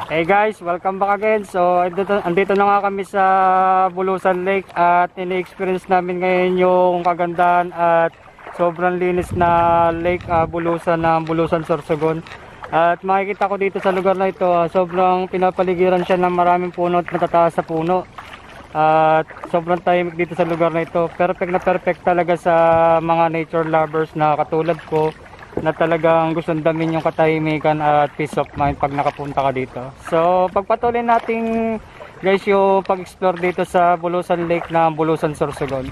Hey guys, welcome back again. So, andito na nga kami sa Bulusan Lake at ini-experience namin ngayon yung kagandahan at sobrang linis na Lake Bulusan ng Bulusan, Sorsogon. At makikita ko dito sa lugar na ito, sobrang pinapaligiran siya ng maraming puno at natataas sa puno. At sobrang tahimik dito sa lugar na ito. Perfect na perfect talaga sa mga nature lovers na katulad ko, na talagang gustong damin yung katahimikan at peace of mind pag nakapunta ka dito. So pagpatuloy natin guys yung pag-explore dito sa Bulusan Lake na Bulusan, Sorsogon.